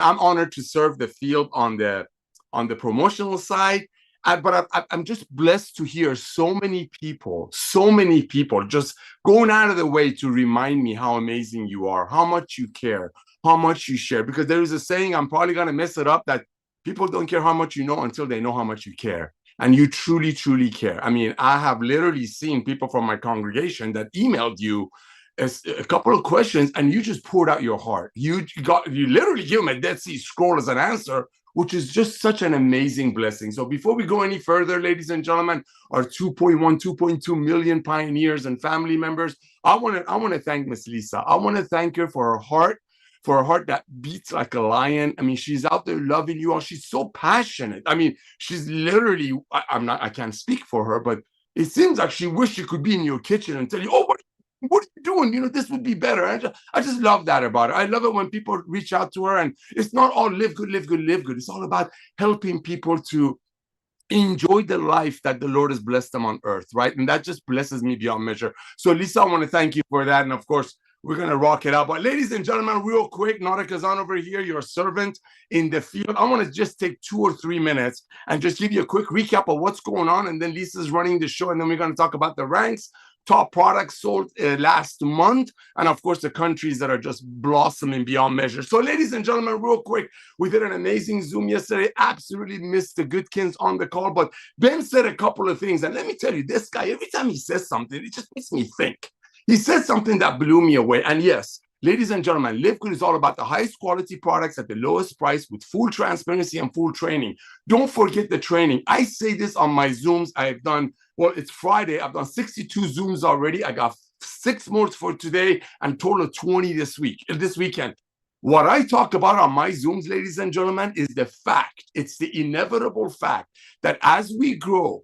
I'm honored to serve the field on the promotional side. But I'm just blessed to hear so many people just going out of the way to remind me how amazing you are, how much you care, how much you share. Because there is a saying, I'm probably going to mess it up, that people don't care how much you know until they know how much you care. And you truly, truly care. I mean, I have literally seen people from my congregation that emailed you as a couple of questions, and you just poured out your heart. You literally give them a Dead Sea Scroll as an answer, which is just such an amazing blessing. So before we go any further, ladies and gentlemen, our 2.1, 2.2 million pioneers and family members, I want to thank Miss Lisa. I want to thank her for her heart that beats like a lion. I mean, she's out there loving you all. She's so passionate. I mean, she's literally, I can't speak for her, but it seems like she wished she could be in your kitchen and tell you, oh, what are you doing? You know, this would be better. I just love that about her. I love it when people reach out to her, and it's not all live good, live good, live good. It's all about helping people to enjoy the life that the Lord has blessed them on earth, right? And that just blesses me beyond measure. So, Lisa, I want to thank you for that. And of course, we're going to rock it out. But ladies and gentlemen, real quick, Nora Kazan over here, your servant in the field. I want to just take 2 or 3 minutes and just give you a quick recap of what's going on. And then Lisa's running the show. And then we're going to talk about the ranks, top products sold last month, and of course, the countries that are just blossoming beyond measure. So, ladies and gentlemen, real quick, we did an amazing Zoom yesterday. Absolutely missed the Goodkins on the call, but Ben said a couple of things. And let me tell you, this guy, every time he says something, it just makes me think. He said something that blew me away. And yes, ladies and gentlemen, Livegood is all about the highest quality products at the lowest price with full transparency and full training. Don't forget the training. I say this on my Zooms. I've done, well, it's Friday. I've done 62 Zooms already. I got 6 more for today and total of 20 this weekend. What I talk about on my Zooms, ladies and gentlemen, is the fact. It's the inevitable fact that as we grow,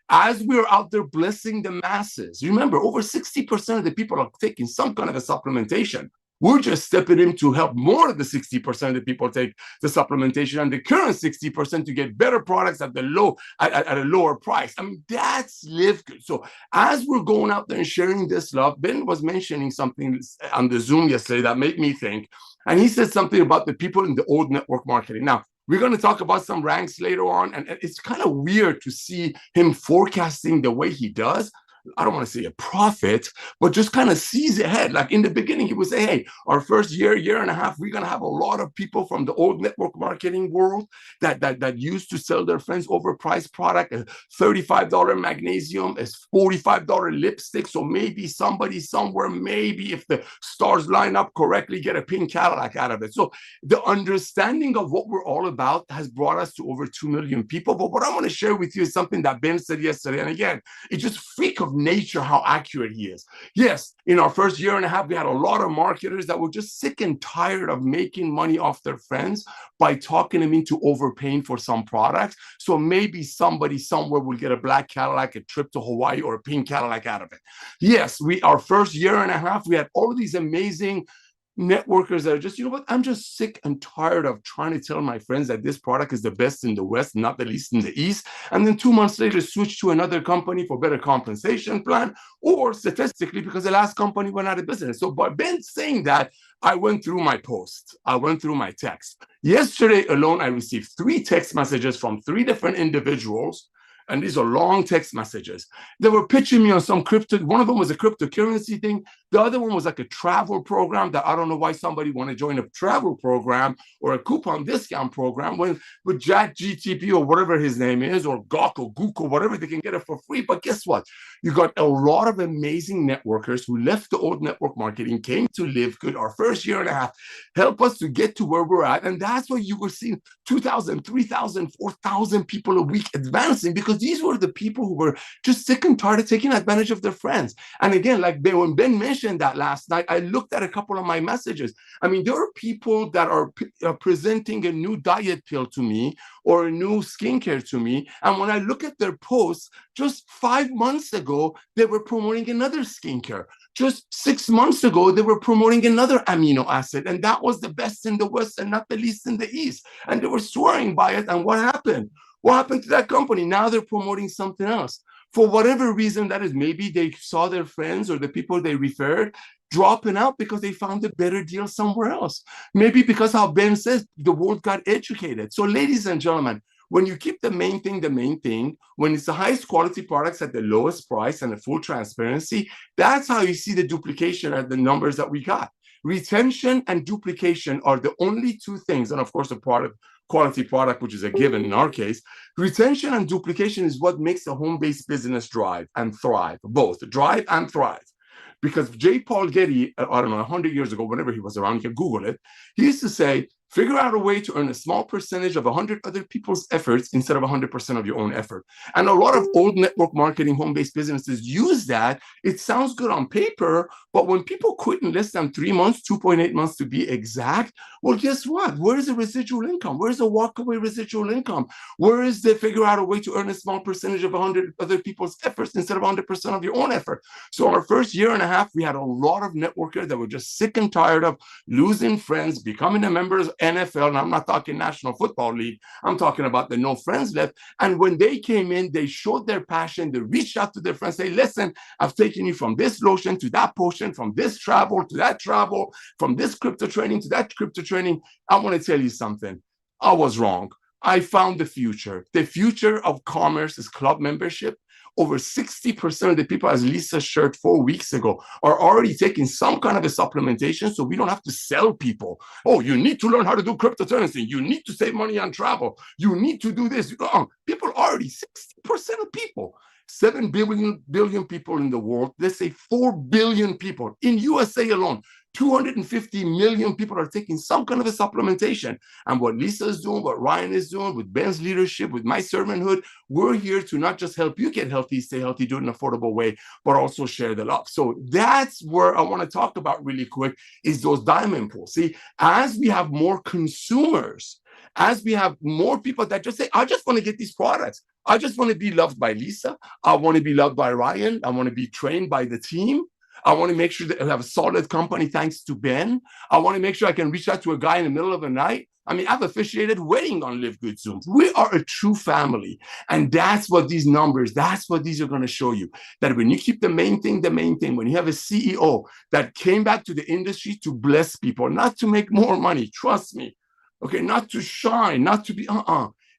as we're out there blessing the masses, remember, over 60% of the people are taking some kind of a supplementation. We're just stepping in to help more of the 60% of the people take the supplementation, and the current 60% to get better products at a lower price. I mean, that's Livegood. So as we're going out there and sharing this love, Ben was mentioning something on the Zoom yesterday that made me think, and he said something about the people in the old network marketing. Now, we're going to talk about some ranks later on, and it's kind of weird to see him forecasting the way he does. I don't want to say a prophet, but just kind of sees ahead. Like in the beginning, he would say, hey, our first year and a half, we're going to have a lot of people from the old network marketing world that used to sell their friends overpriced product, a $35 magnesium, a $45 lipstick. So maybe somebody somewhere, maybe if the stars line up correctly, get a pink Cadillac out of it. So the understanding of what we're all about has brought us to over 2 million people. But what I want to share with you is something that Ben said yesterday. And again, it just freak of nature how accurate he is. Yes, in our first year and a half, we had a lot of marketers that were just sick and tired of making money off their friends by talking them into overpaying for some products. So maybe somebody somewhere will get a black Cadillac, a trip to Hawaii, or a pink Cadillac out of it. Yes, our first year and a half, we had all of these amazing networkers that are just, you know what, I'm just sick and tired of trying to tell my friends that this product is the best in the West, not the least in the East, and then 2 months later switch to another company for better compensation plan, or statistically because the last company went out of business. So by Ben saying that, I went through my post, I went through my text. Yesterday alone, I received 3 text messages from 3 different individuals, and these are long text messages. They were pitching me on some crypto. One of them was a cryptocurrency thing. The other one was like a travel program that I don't know why somebody want to join a travel program or a coupon discount program with ChatGPT or whatever his name is, or Gawk or Gook or whatever, they can get it for free. But guess what? You got a lot of amazing networkers who left the old network marketing, came to Livegood, our first year and a half, help us to get to where we're at. And that's why you were seeing 2,000, 3,000, 4,000 people a week advancing, because these were the people who were just sick and tired of taking advantage of their friends. And again, like when Ben mentioned that last night, I looked at a couple of my messages. I mean, there are people that are presenting a new diet pill to me or a new skincare to me. And when I look at their posts, just 5 months ago, they were promoting another skincare. Just 6 months ago, they were promoting another amino acid, and that was the best in the West and not the least in the East. And they were swearing by it. And what happened? What happened to that company? Now they're promoting something else. For whatever reason that is, maybe they saw their friends or the people they referred dropping out because they found a better deal somewhere else. Maybe because how Ben says, the world got educated. So ladies and gentlemen, when you keep the main thing, when it's the highest quality products at the lowest price and the full transparency, that's how you see the duplication at the numbers that we got. Retention and duplication are the only two things, and of course, a product quality product, which is a given in our case. Retention and duplication is what makes a home-based business drive and thrive, both drive and thrive. Because J. Paul Getty, I don't know, 100 years ago, whenever he was around, you can Google it, he used to say, figure out a way to earn a small percentage of 100 other people's efforts instead of 100% of your own effort. And a lot of old network marketing home-based businesses use that. It sounds good on paper, but when people quit in less than 3 months, 2.8 months to be exact, well, guess what? Where's the residual income? Where's the walkaway residual income? Where is the figure out a way to earn a small percentage of 100 other people's efforts instead of 100% of your own effort? So our first year and a half, we had a lot of networkers that were just sick and tired of losing friends, becoming a member of NFL, and I'm not talking National Football League, I'm talking about the no friends left. And when they came in, they showed their passion, they reached out to their friends, say, listen, I've taken you from this lotion to that potion, from this travel to that travel, from this crypto training to that crypto training. I want to tell you something. I was wrong. I found the future. The future of commerce is club membership. Over 60% of the people, as Lisa shared 4 weeks ago, are already taking some kind of a supplementation, so we don't have to sell people. Oh, you need to learn how to do cryptocurrency. You need to save money on travel. You need to do this. People already, 60% of people, 7 billion people in the world, let's say 4 billion people in USA alone, 250 million people are taking some kind of a supplementation. And what Lisa is doing, what Ryan is doing, with Ben's leadership, with my servanthood, we're here to not just help you get healthy, stay healthy, do it in an affordable way, but also share the love. So that's where I want to talk about really quick, is those diamond pools. See, as we have more consumers, as we have more people that just say, I just want to get these products. I just want to be loved by Lisa. I want to be loved by Ryan. I want to be trained by the team. I want to make sure that I have a solid company thanks to Ben. I want to make sure I can reach out to a guy in the middle of the night. I mean, I've officiated wedding on Livegood Zooms. We are a true family. And that's what these numbers, that's what these are going to show you. That when you keep the main thing, when you have a CEO that came back to the industry to bless people, not to make more money, trust me. Okay, not to shine, not to be,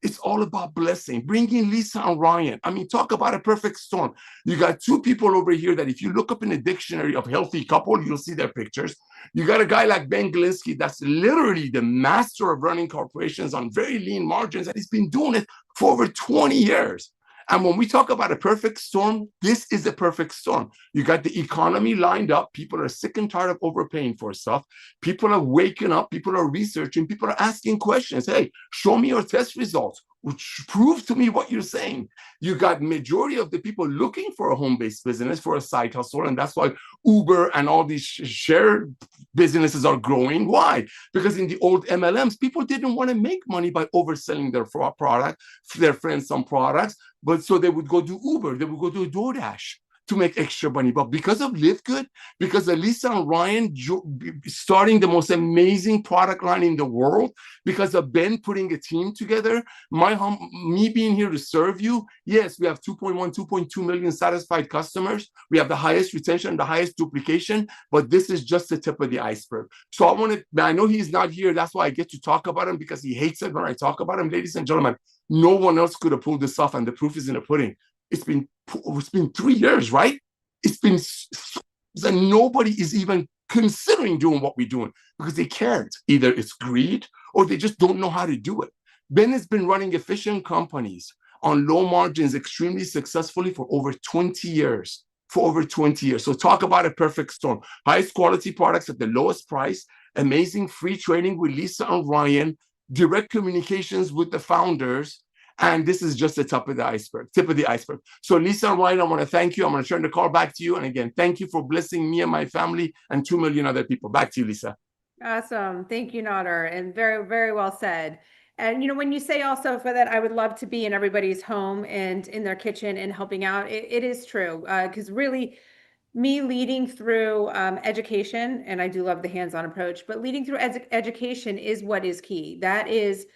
It's all about blessing, bringing Lisa and Ryan. I mean, talk about a perfect storm. You got two people over here that if you look up in the dictionary of healthy couple, you'll see their pictures. You got a guy like Ben Galinsky that's literally the master of running corporations on very lean margins, and he's been doing it for over 20 years. And when we talk about a perfect storm, this is a perfect storm. You got the economy lined up. People are sick and tired of overpaying for stuff. People are waking up. People are researching. People are asking questions. Hey, show me your test results, which prove to me what you're saying. You got majority of the people looking for a home-based business, for a side hustle. And that's why Uber and all these share businesses are growing. Why? Because in the old MLMs, people didn't want to make money by overselling their product, their friends some products. But so they would go do Uber, they would go do DoorDash to make extra money. But because of Livegood, because of Lisa and Ryan starting the most amazing product line in the world, because of Ben putting a team together, me being here to serve you, yes, we have 2.1, 2.2 million satisfied customers. We have the highest retention, the highest duplication, but this is just the tip of the iceberg. So I know he's not here. That's why I get to talk about him, because he hates it when I talk about him. Ladies and gentlemen, no one else could have pulled this off, and the proof is in the pudding. It's been 3 years, right? It's been, and nobody is even considering doing what we're doing because they can't. Either it's greed or they just don't know how to do it. Ben has been running efficient companies on low margins extremely successfully for over 20 years. So talk about a perfect storm. Highest quality products at the lowest price, amazing free training with Lisa and Ryan, direct communications with the founders, and this is just the tip of the iceberg. So Lisa and Ryan, I want to thank you. I'm going to turn the call back to you. And again, thank you for blessing me and my family and 2 million other people. Back to you, Lisa. Awesome. Thank you, Nader. And very, very well said. And, when you say also for that, I would love to be in everybody's home and in their kitchen and helping out. It is true. Because really, me leading through education, and I do love the hands-on approach, but leading through education is what is key. That is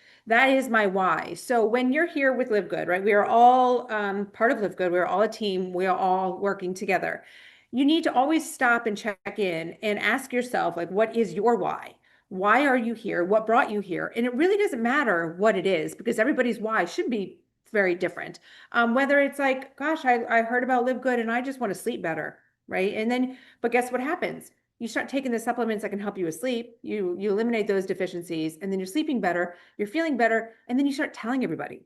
my why. So when you're here with Livegood, right, we are all part of Livegood. We're all a team. We are all working together. you need to always stop and check in and ask yourself, like, what is your why? Why are you here? What brought you here? And it really doesn't matter what it is, because everybody's why should be very different. Whether it's like, gosh, I heard about Live Good and I just want to sleep better, right? And then, but guess what happens? You start taking the supplements that can help you with sleep. You eliminate those deficiencies, and then you're sleeping better, you're feeling better, and then you start telling everybody.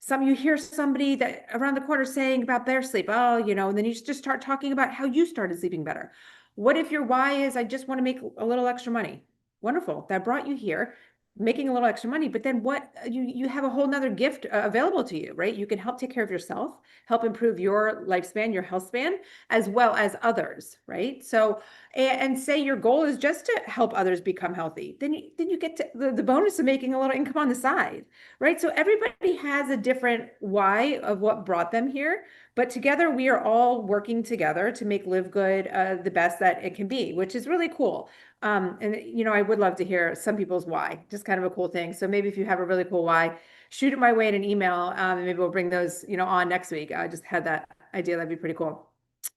You hear somebody that around the corner saying about their sleep, oh, and then you just start talking about how you started sleeping better. What if your why is, I just want to make a little extra money? Wonderful. That brought you here, making a little extra money. But then what, you have a whole nother gift available to you, right? You can help take care of yourself, help improve your lifespan, your health span, as well as others, right? So, and say your goal is just to help others become healthy, then you get to the bonus of making a little income on the side, right? So everybody has a different why of what brought them here, but together we are all working together to make Live Good the best that it can be, which is really cool. And I would love to hear some people's why, just kind of a cool thing. So maybe if you have a really cool why, shoot it my way in an email, and maybe we'll bring those, on next week. I just had that idea. That'd be pretty cool.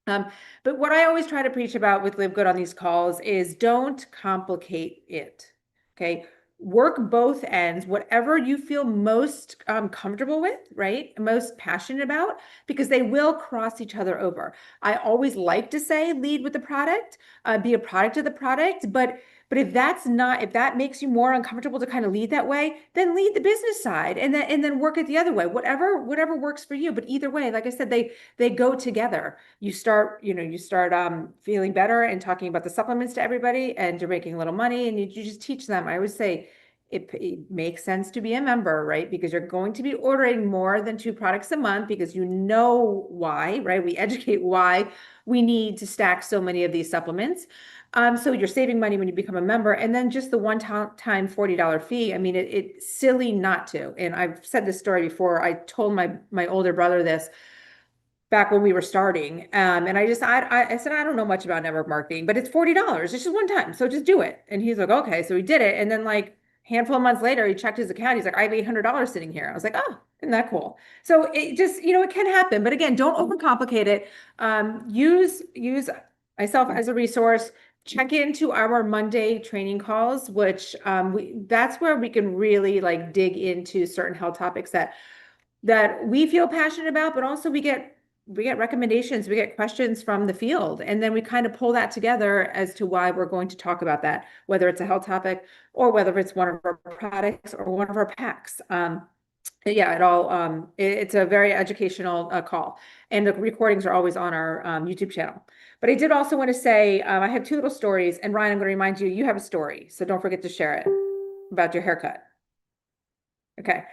But what I always try to preach about with Live Good on these calls is don't complicate it. Okay. Work both ends, whatever you feel most comfortable with, right? Most passionate about, because they will cross each other over. I always like to say lead with the product, be a product of the product, but if that makes you more uncomfortable to kind of lead that way, then lead the business side and then work it the other way, whatever works for you. But either way, like I said, they go together. You start feeling better and talking about the supplements to everybody, and you're making a little money, and you just teach them. I always say it makes sense to be a member, right? Because you're going to be ordering more than 2 products a month, because you know why, right? We educate why we need to stack so many of these supplements. So you're saving money when you become a member, and then just the one-time $40 fee. I mean, it's silly not to. And I've said this story before. I told my older brother this back when we were starting. And I said, I don't know much about network marketing, but it's $40. It's just one time. So just do it. And he's like, okay. So he did it. And then like handful of months later, he checked his account. He's like, I have $800 sitting here. I was like, oh, isn't that cool? So it just, it can happen. But again, don't overcomplicate it. Use myself as a resource. Check into our Monday training calls, which that's where we can really like dig into certain health topics that we feel passionate about, but also we get recommendations, we get questions from the field, and then we kind of pull that together as to why we're going to talk about that, whether it's a health topic or whether it's one of our products or one of our packs. Yeah, it's a very educational call, and the recordings are always on our YouTube channel. But I did also want to say, I have 2 little stories, and Ryan, I'm going to remind you, you have a story, so don't forget to share it about your haircut. Okay.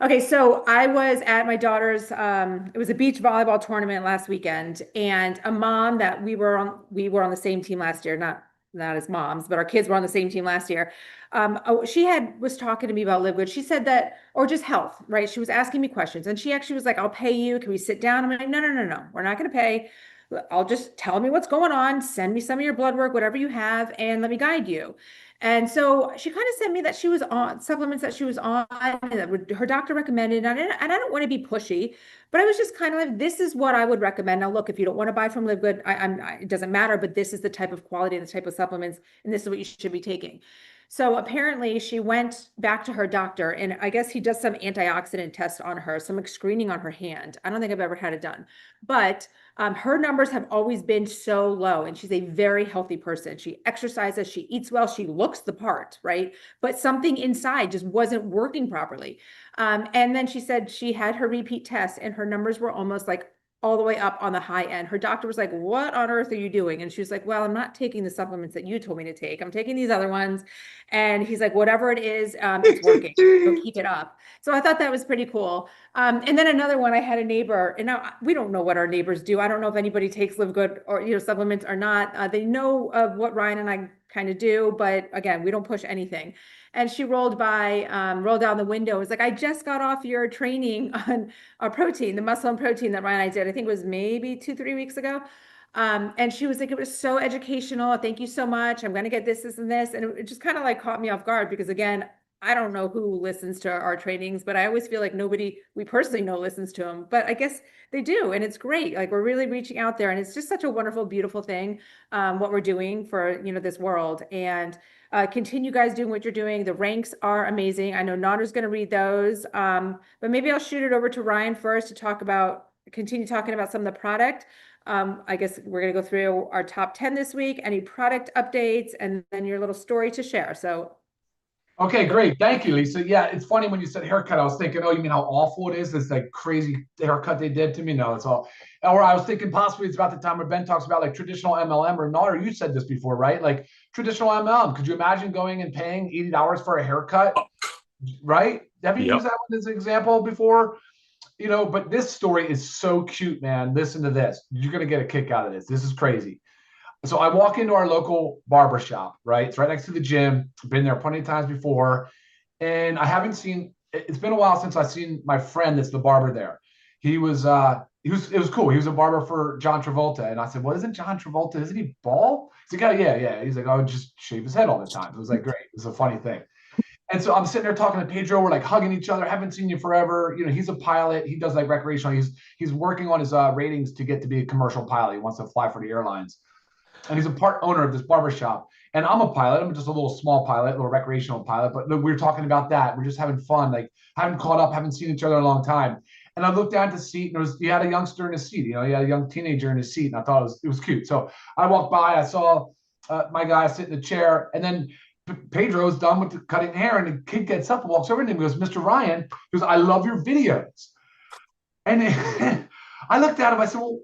Okay. So I was at my daughter's, it was a beach volleyball tournament last weekend, and a mom that we were on the same team last year, not as moms, but our kids were on the same team last year. She was talking to me about Live Good. She said that, or just health, right? She was asking me questions, and she actually was like, I'll pay you. Can we sit down? I'm like, no. We're not going to pay. I'll just tell me what's going on. Send me some of your blood work, whatever you have, and let me guide you. And so she kind of sent me that she was on supplements that she was on, and that her doctor recommended. And I don't want to be pushy, but I was just kind of like, this is what I would recommend. Now, look, if you don't want to buy from Live Good, it doesn't matter, but this is the type of quality and the type of supplements, and this is what you should be taking. So apparently she went back to her doctor, and I guess he does some antioxidant test on her, some screening on her hand. I don't think I've ever had it done, but her numbers have always been so low, and she's a very healthy person. She exercises, she eats well, she looks the part, right? But something inside just wasn't working properly. And then she said she had her repeat test, and her numbers were almost like all the way up on the high end. Her doctor was like, what on earth are you doing? And she was like, well, I'm not taking the supplements that you told me to take. I'm taking these other ones. And he's like, whatever it is, it's working. So keep it up. So I thought that was pretty cool. And then another one, I had a neighbor, and now we don't know what our neighbors do. I don't know if anybody takes Live Good or, supplements or not. They know of what Ryan and I kind of do, but again, we don't push anything. And she rolled down the window. It was like, I just got off your training on protein, the muscle and protein that Ryan and I did. I think it was maybe 2-3 weeks ago. And she was like, it was so educational. Thank you so much. I'm going to get this, and this. And it just kind of like caught me off guard, because again, I don't know who listens to our trainings, but I always feel like nobody we personally know listens to them. But I guess they do, and it's great. Like we're really reaching out there, and it's just such a wonderful, beautiful thing, what we're doing for this world. And continue guys doing what you're doing. The ranks are amazing. I know Nader's going to read those, but maybe I'll shoot it over to Ryan first to continue talking about some of the product. I guess we're going to go through our top 10 this week, any product updates, and then your little story to share. So Okay, great. Thank you, Lisa. Yeah, it's funny when you said haircut, I was thinking, oh, you mean how awful it is? This like crazy haircut they did to me? No, it's all. Or I was thinking possibly it's about the time where Ben talks about like traditional MLM or not, or you said this before, right? Like traditional MLM. Could you imagine going and paying $80 for a haircut? Right? Have you Yep. used that one as an example before? But this story is so cute, man. Listen to this. You're going to get a kick out of this. This is crazy. So I walk into our local barber shop, right? It's right next to the gym. Been there plenty of times before. And I haven't seen, it's been a while since I've seen my friend that's the barber there. It was cool. He was a barber for John Travolta. And I said, well, isn't John Travolta, isn't he bald? He's like, oh, yeah. He's like, I would just shave his head all the time. It was like, great. It was a funny thing. And so I'm sitting there talking to Pedro. We're like hugging each other. Haven't seen you forever. He's a pilot. He does like recreational. He's working on his ratings to get to be a commercial pilot. He wants to fly for the airlines. And he's a part owner of this barbershop. And I'm a pilot. I'm just a little small pilot, a little recreational pilot. But we were talking about that. We're just having fun. Like haven't caught up, haven't seen each other in a long time. And I looked down at the seat, and he had a youngster in his seat. He had a young teenager in his seat, and I thought it was cute. So I walked by, I saw my guy sit in the chair, and then Pedro's done with the cutting hair, and the kid gets up and walks over to him and goes, Mr. Ryan, he goes, I love your videos. And I looked at him, I said, well,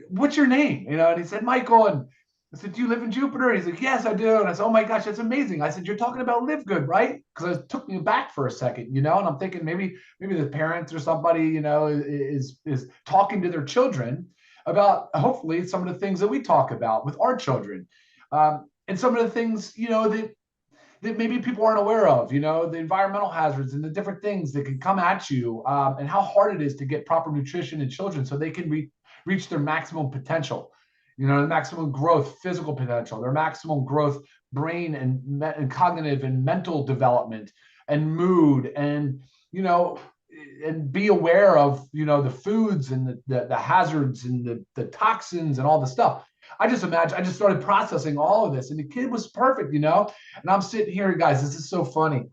what's your name? And he said, Michael. And I said, do you live in Jupiter? And he's like, yes, I do. And I said, oh my gosh, that's amazing. I said, you're talking about Livegood, right? Because it took me back for a second, and I'm thinking maybe the parents or somebody, is talking to their children about hopefully some of the things that we talk about with our children. And some of the things, that maybe people aren't aware of, the environmental hazards and the different things that can come at you, and how hard it is to get proper nutrition in children so they can reach their maximum potential, the maximum growth, physical potential, their maximum growth, brain and cognitive and mental development and mood and, and be aware of, the foods and the hazards and the toxins and all the stuff. I just started processing all of this, and the kid was perfect, and I'm sitting here, guys, this is so funny.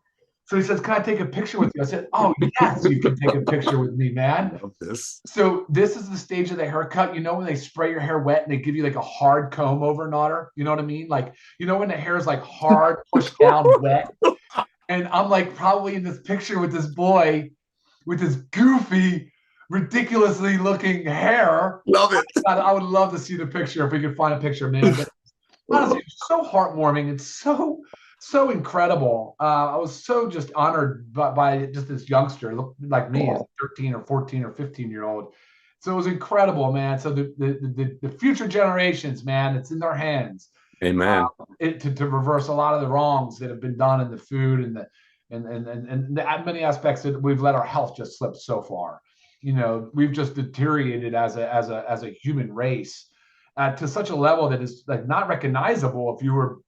So he says, can I take a picture with you? I said, oh, yes, you can take a picture with me, man. I love this. So this is the stage of the haircut. When they spray your hair wet and they give you like a hard comb over, Nodder? You know what I mean? Like, when the hair is like hard, pushed down, wet. And I'm like probably in this picture with this boy with this goofy, ridiculously looking hair. Love it. I would love to see the picture if we could find a picture, man. But honestly, it's so heartwarming. It's so incredible. I was so just honored by just this youngster, looked like me, as a 13 or 14 or 15-year-old. So it was incredible, man. So the future generations, man, it's in their hands. Amen. To reverse a lot of the wrongs that have been done in the food and the many aspects that we've let our health just slip so far. We've just deteriorated as a human race to such a level that is like not recognizable. If you were,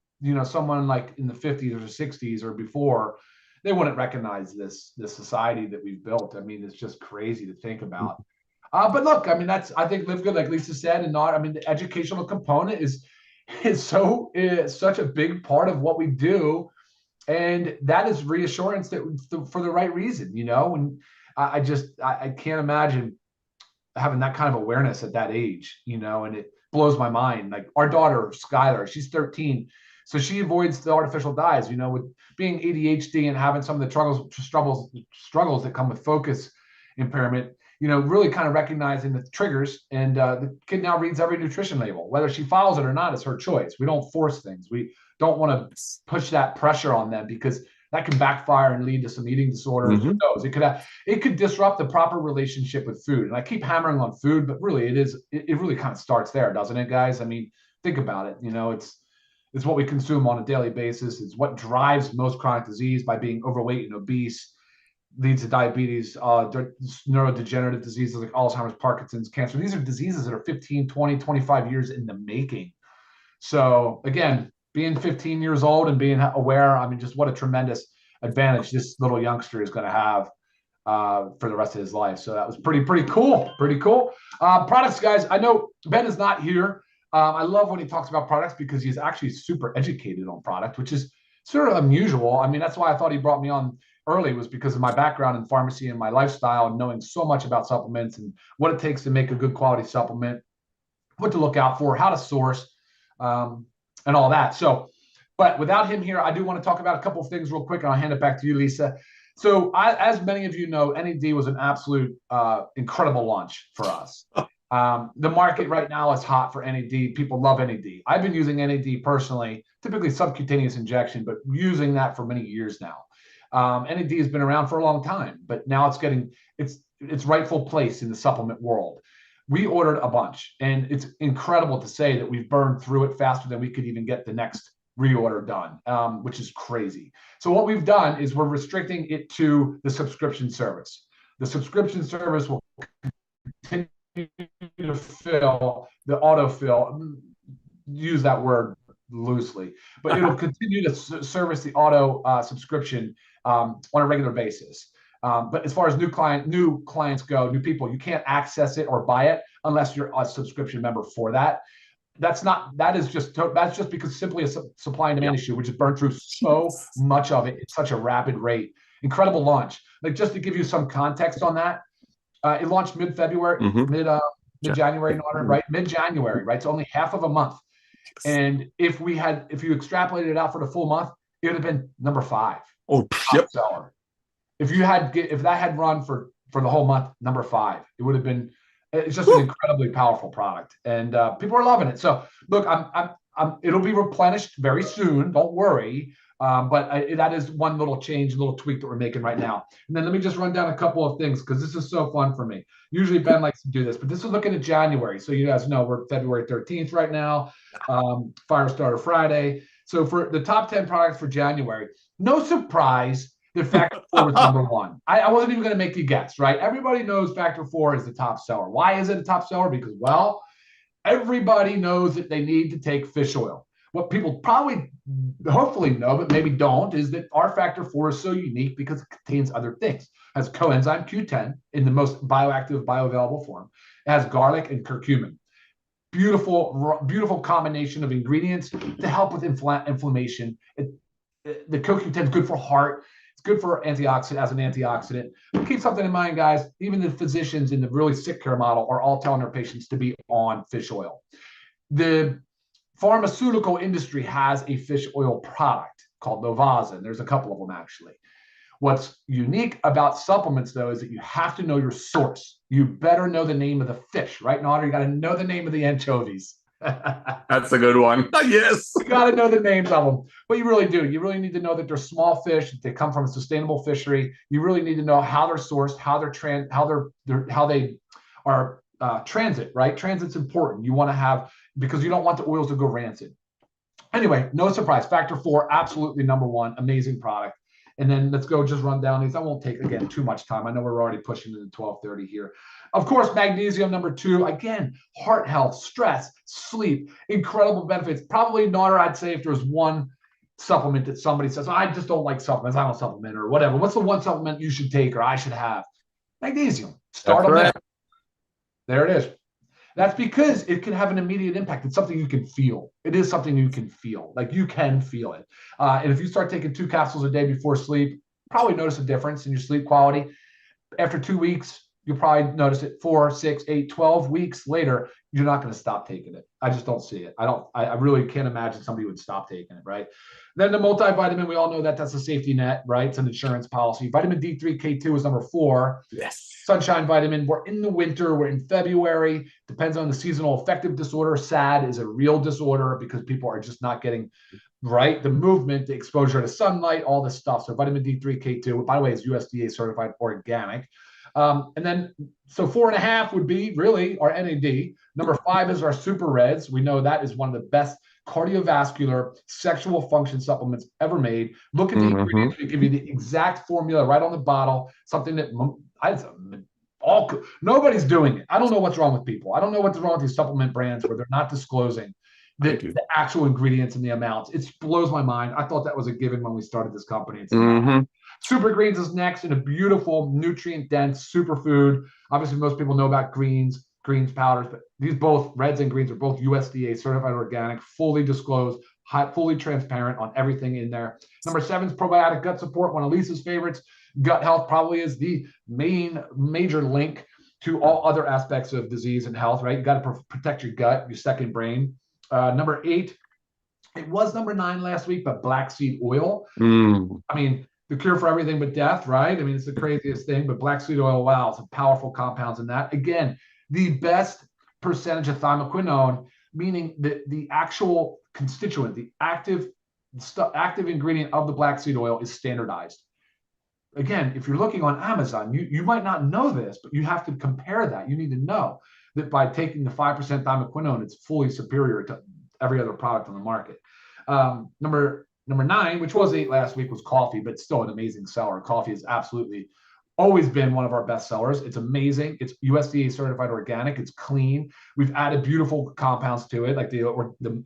someone like in the 50s or 60s or before, they wouldn't recognize this society that we've built. I mean, it's just crazy to think about. But look, I mean, I think Livegood, like Lisa said, and the educational component is such a big part of what we do. And that is reassurance that for the right reason, and I can't imagine having that kind of awareness at that age, and it blows my mind. Like our daughter, Skylar, she's 13. So she avoids the artificial dyes, with being ADHD and having some of the struggles that come with focus impairment, really kind of recognizing the triggers. And the kid now reads every nutrition label, whether she follows it or not, it's her choice. We don't force things. We don't want to push that pressure on them because that can backfire and lead to some eating disorders. Mm-hmm. Who knows? It could disrupt the proper relationship with food. And I keep hammering on food, but really it really kind of starts there, doesn't it, guys? I mean, think about it. It's what we consume on a daily basis. It's what drives most chronic disease by being overweight and obese, leads to diabetes, neurodegenerative diseases like Alzheimer's, Parkinson's, cancer. These are diseases that are 15, 20, 25 years in the making. So again, being 15 years old and being aware, I mean, just what a tremendous advantage this little youngster is going to have for the rest of his life. So that was pretty cool. Pretty cool. Products, guys. I know Ben is not here. I love when he talks about products because he's actually super educated on product, which is sort of unusual. I mean, that's why I thought he brought me on early, was because of my background in pharmacy and my lifestyle and knowing so much about supplements and what it takes to make a good quality supplement, what to look out for, how to source, and all that. So, but without him here, I do want to talk about a couple of things real quick, and I'll hand it back to you, Lisa. So as many of you know, NAD was an absolute incredible launch for us. The market right now is hot for NAD. People love NAD. I've been using NAD personally, typically subcutaneous injection, but using that for many years now. NAD has been around for a long time, but now it's getting its rightful place in the supplement world. We ordered a bunch, and it's incredible to say that we've burned through it faster than we could even get the next reorder done, which is crazy. So what we've done is we're restricting it to the subscription service. The subscription service will continue to fill the autofill, use that word loosely, but it'll continue to service the auto subscription on a regular basis. But as far as new clients go, new people, you can't access it or buy it unless you're a subscription member for that. That's just because simply a supply and demand issue, which has burned through so much of it at such a rapid rate. Incredible launch. Like, just to give you some context on that, it launched mid-February, mid-January, right? Mid-January, right? So only half of a month. And if you extrapolated it out for the full month, it would have been number 5. Oh, yep. Seller. If that had run for the whole month, number 5, it would have been. It's just an incredibly powerful product, and people are loving it. So look, it'll be replenished very soon. Don't worry. But that is one little change, little tweak that we're making right now. And then let me just run down a couple of things, because this is so fun for me. Usually Ben likes to do this, but this is looking at January. So you guys know we're February 13th right now, Firestarter Friday. So for the top 10 products for January, no surprise that Factor 4 was number 1. I wasn't even going to make you guess, right? Everybody knows Factor 4 is the top seller. Why is it a top seller? Because, well, everybody knows that they need to take fish oil. What people probably, hopefully know, but maybe don't, is that our Factor 4 is so unique because it contains other things. It has coenzyme Q10 in the most bioactive, bioavailable form. It has garlic and curcumin. Beautiful combination of ingredients to help with inflammation. The CoQ10 is good for heart. It's good for antioxidant, as an antioxidant. But keep something in mind, guys. Even the physicians in the really sick care model are all telling their patients to be on fish oil. The pharmaceutical industry has a fish oil product called Novasa, and there's a couple of them actually. What's unique about supplements, though, is that you have to know your source. You better know the name of the fish, right, Nader? You got to know the name of the anchovies. That's a good one. Yes. You got to know the names of them. But you really do. You really need to know that they're small fish, that they come from a sustainable fishery. You really need to know how they're sourced, how they are transit, right? Transit's important. You want to have, because you don't want the oils to go rancid. Anyway, no surprise. Factor 4, absolutely number 1. Amazing product. And then let's go just run down these. I won't take, again, too much time. I know we're already pushing into 12:30 here. Of course, magnesium, number 2. Again, heart health, stress, sleep, incredible benefits. Probably not, or I'd say if there's one supplement that somebody says, I just don't like supplements, I don't supplement, or whatever. What's the one supplement you should take or I should have? Magnesium. Start on that. There it is. That's because it can have an immediate impact. It's something you can feel. It is something you can feel. Like, you can feel it. And if you start taking 2 capsules a day before sleep, probably notice a difference in your sleep quality. After 2 weeks, you'll probably notice it. 4, 6, 8, 12 weeks later, you're not going to stop taking it. I just don't see it. I really can't imagine somebody would stop taking it, right? Then the multivitamin, we all know that that's a safety net, right? It's an insurance policy. Vitamin D3, K2 is number 4. Yes. Sunshine vitamin. We're in the winter. We're in February. Depends on the seasonal affective disorder. SAD is a real disorder because people are just not getting right the movement, the exposure to sunlight, all this stuff. So vitamin D3, K2, by the way, is USDA certified organic. And then, so 4.5 would be really our NAD. Number 5 is our super reds. We know that is one of the best cardiovascular sexual function supplements ever made. Look at the ingredients. We give you the exact formula right on the bottle. Something that nobody's doing it. I don't know what's wrong with people. I don't know what's wrong with these supplement brands where they're not disclosing the actual ingredients and the amounts. It blows my mind. I thought that was a given when we started this company. It's Super greens is next, in a beautiful nutrient dense superfood. Obviously, most people know about greens powders, but these both reds and greens are both USDA certified organic, fully disclosed, fully transparent on everything in there. Number 7 is probiotic gut support, one of Lisa's favorites. Gut health probably is the major link to all other aspects of disease and health, right? You got to protect your gut, your second brain. Number 8, it was number 9 last week, but black seed oil. I mean, the cure for everything but death, right? I mean, it's the craziest thing, but black seed oil, wow, some powerful compounds in that. Again, the best percentage of thymoquinone, meaning that the actual constituent, the active ingredient of the black seed oil is standardized. Again, if you're looking on Amazon, you might not know this, but you have to compare that. You need to know that by taking the 5% thymoquinone, it's fully superior to every other product on the market. Number 9, which was 8 last week, was coffee, but still an amazing seller. Coffee has absolutely always been one of our best sellers. It's amazing. It's USDA certified organic. It's clean. We've added beautiful compounds to it, like the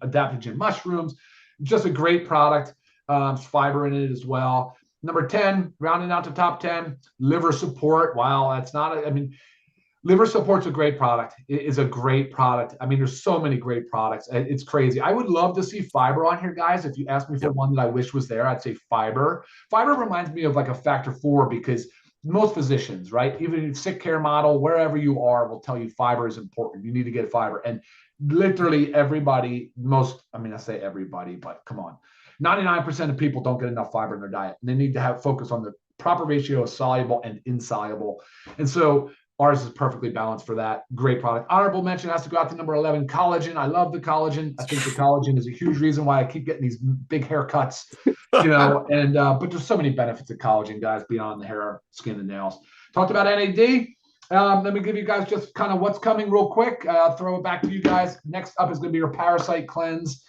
adaptogen mushrooms. Just a great product. Fiber in it as well. Number 10, rounding out to top 10, liver support. Wow, that's not, I mean, liver support's a great product. It is a great product. I mean, there's so many great products. It's crazy. I would love to see fiber on here, guys. If you ask me for one that I wish was there, I'd say fiber. Fiber reminds me of like a factor 4, because most physicians, right, even in sick care model, wherever you are, will tell you fiber is important. You need to get fiber. And literally everybody, I say everybody, but come on. 99% of people don't get enough fiber in their diet. And they need to have focus on the proper ratio of soluble and insoluble. And so ours is perfectly balanced for that. Great product. Honorable mention has to go out to number 11, collagen. I love the collagen. I think the collagen is a huge reason why I keep getting these big haircuts, and but there's so many benefits of collagen, guys, beyond the hair, skin, and nails. Talked about NAD. Let me give you guys just kind of what's coming real quick. I'll throw it back to you guys. Next up is going to be your parasite cleanse.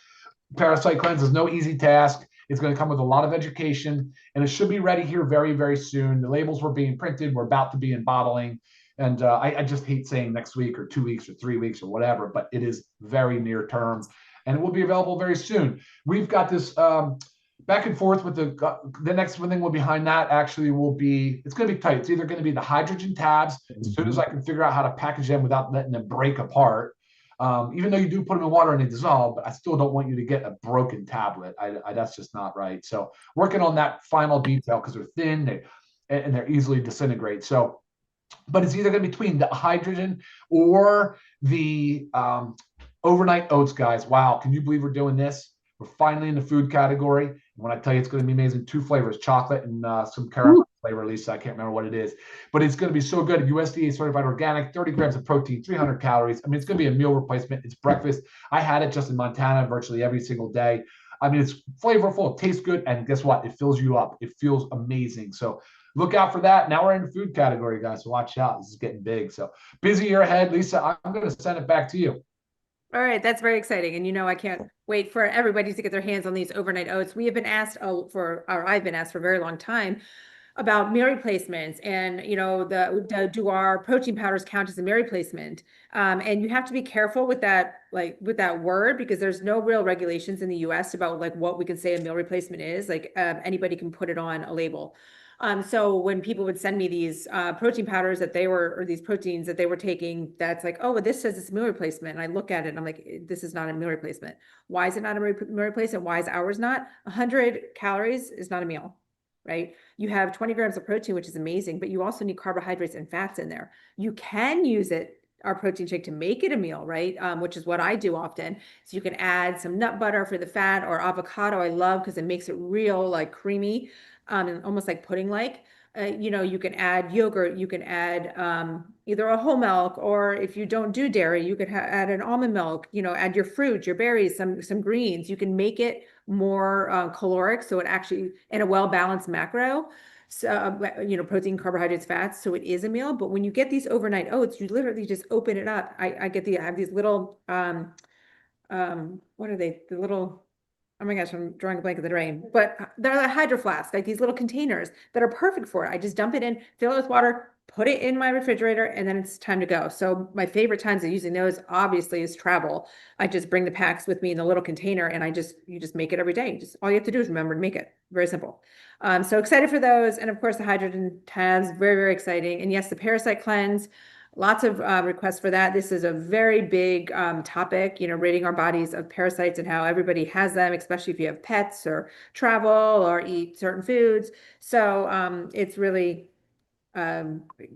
Parasite cleanse is no easy task. It's going to come with a lot of education, and it should be ready here very, very soon. The labels were being printed. We're about to be in bottling. And I just hate saying next week or 2 weeks or 3 weeks or whatever, but it is very near term, and it will be available very soon. We've got this back and forth with the next thing will behind that actually will be, it's going to be tight. It's either going to be the hydrogen tabs, as soon as I can figure out how to package them without letting them break apart. Even though you do put them in water and they dissolve, but I still don't want you to get a broken tablet. That's just not right. So working on that final detail, because they're thin and they're easily disintegrate. So, but it's either going to be between the hydrogen or the overnight oats, guys. Wow, can you believe we're doing this? We're finally in the food category. And when I tell you it's going to be amazing, 2 flavors, chocolate and some caramel flavor, Lisa. I can't remember what it is, but it's going to be so good. USDA certified organic, 30 grams of protein, 300 calories. I mean, it's going to be a meal replacement. It's breakfast. I had it just in Montana virtually every single day. I mean, it's flavorful, it tastes good, and guess what? It fills you up. It feels amazing. So look out for that. Now we're in the food category, guys. So watch out. This is getting big. So busy year ahead. Lisa, I'm going to send it back to you. All right, that's very exciting. And I can't wait for everybody to get their hands on these overnight oats. We have been asked or I've been asked for a very long time about meal replacements, and do our protein powders count as a meal replacement? And you have to be careful with that, with that word, because there's no real regulations in the US about what we can say a meal replacement is. Anybody can put it on a label. So when people would send me these protein powders or these proteins that they were taking, that's like, oh, well, this says it's a meal replacement. And I look at it and I'm like, this is not a meal replacement. Why is it not a meal replacement? Why is ours not? 100 calories is not a meal, right? You have 20 grams of protein, which is amazing, but you also need carbohydrates and fats in there. You can use our protein shake to make it a meal, right? Which is what I do often. So you can add some nut butter for the fat, or avocado I love because it makes it real creamy. And almost like pudding-like. You can add yogurt, you can add either a whole milk, or if you don't do dairy, you could add an almond milk, add your fruit, your berries, some greens. You can make it more caloric, so it actually, in a well-balanced macro, so protein, carbohydrates, fats, so it is a meal. But when you get these overnight oats, you literally just open it up. I have these little what are they? The little oh my gosh, I'm drawing a blank of the drain, but they're the hydro flask, like these little containers that are perfect for it. I just dump it in, fill it with water, put it in my refrigerator, and then it's time to go. So my favorite times of using those obviously is travel. I just bring the packs with me in a little container and you just make it every day. Just all you have to do is remember to make it. Very simple. So excited for those. And of course the hydrogen tabs, very, very exciting. And yes, the parasite cleanse. Lots of requests for that. This is a very big topic, ridding our bodies of parasites and how everybody has them, especially if you have pets or travel or eat certain foods. So it's really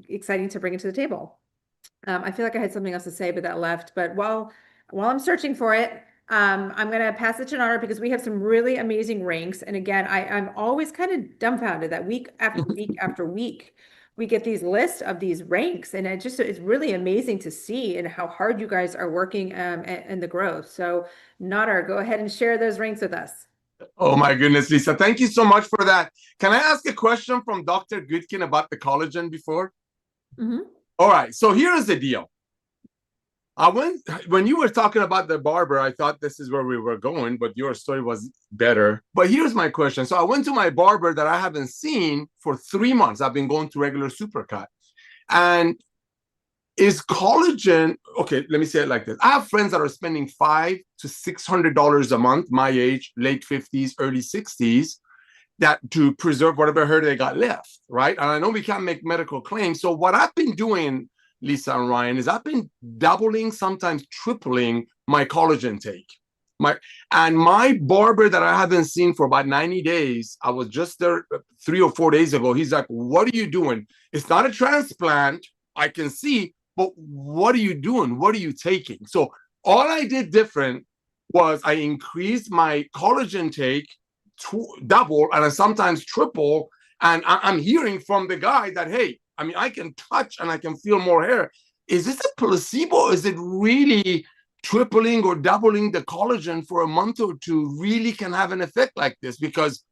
exciting to bring it to the table. I feel like I had something else to say, but that left. But while I'm searching for it, I'm going to pass it to Nara because we have some really amazing ranks. And again, I'm always kind of dumbfounded that week after week after week, we get these lists of these ranks, and it's really amazing to see and how hard you guys are working and the growth. So Nara, go ahead and share those ranks with us. Oh my goodness, Lisa, thank you so much for that. Can I ask a question from Dr. Goodkin about the collagen before? Mm-hmm. All right, so here's the deal. When you were talking about the barber, I thought this is where we were going, but your story was better. But here's my question. So I went to my barber that I haven't seen for 3 months. I've been going to regular Supercut. And is collagen, okay, let me say it like this. I have friends that are spending $500 to $600 a month, my age, late 50s, early 60s, that to preserve whatever hair they got left, right? And I know we can't make medical claims. So what I've been doing, Lisa and Ryan, is I've been doubling, sometimes tripling my collagen take. My barber that I haven't seen for about 90 days, I was just there 3 or 4 days ago. He's like, what are you doing? It's not a transplant, I can see, but what are you doing? What are you taking? So all I did different was I increased my collagen take double and I sometimes triple. And I'm hearing from the guy that, hey, I mean, I can touch and I can feel more hair. Is this a placebo? Is it really tripling or doubling the collagen for a month or two really can have an effect like this? Because,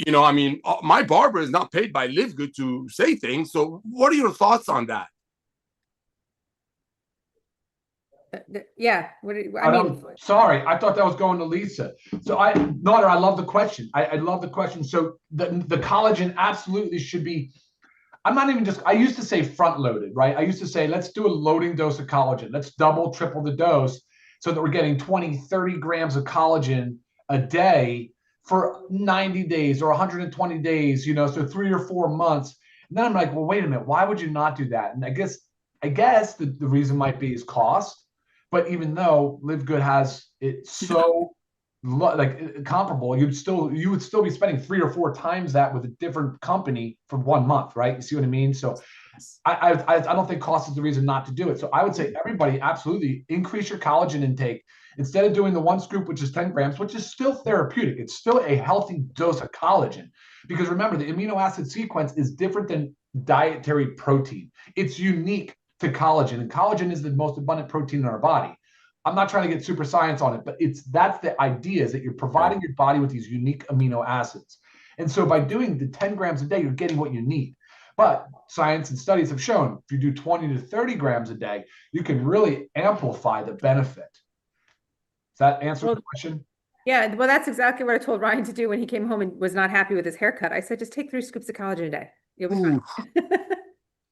I mean, my barber is not paid by Livegood to say things. So what are your thoughts on that? Yeah. Sorry, I thought that was going to Lisa. So Nara, I love the question. I love the question. So the collagen absolutely should be, I used to say front loaded, right? I used to say, let's do a loading dose of collagen. Let's double, triple the dose so that we're getting 20, 30 grams of collagen a day for 90 days or 120 days, so 3 or 4 months. And then I'm like, well, wait a minute, why would you not do that? And I guess the reason might be is cost. But even though Livegood has it so comparable, you would still be spending 3 or 4 times that with a different company for 1 month, right? You see what I mean? So I don't think cost is the reason not to do it. So I would say everybody absolutely increase your collagen intake. Instead of doing the 1 scoop, which is 10 grams, which is still therapeutic, it's still a healthy dose of collagen. Because remember, the amino acid sequence is different than dietary protein. It's unique to collagen, and collagen is the most abundant protein in our body. I'm not trying to get super science on it, but that's the idea, is that you're providing your body with these unique amino acids. And so by doing the 10 grams a day, you're getting what you need. But science and studies have shown if you do 20 to 30 grams a day, you can really amplify the benefit. Does that answer the question? Yeah, well, that's exactly what I told Ryan to do when he came home and was not happy with his haircut. I said, just take 3 scoops of collagen a day. You'll be fine.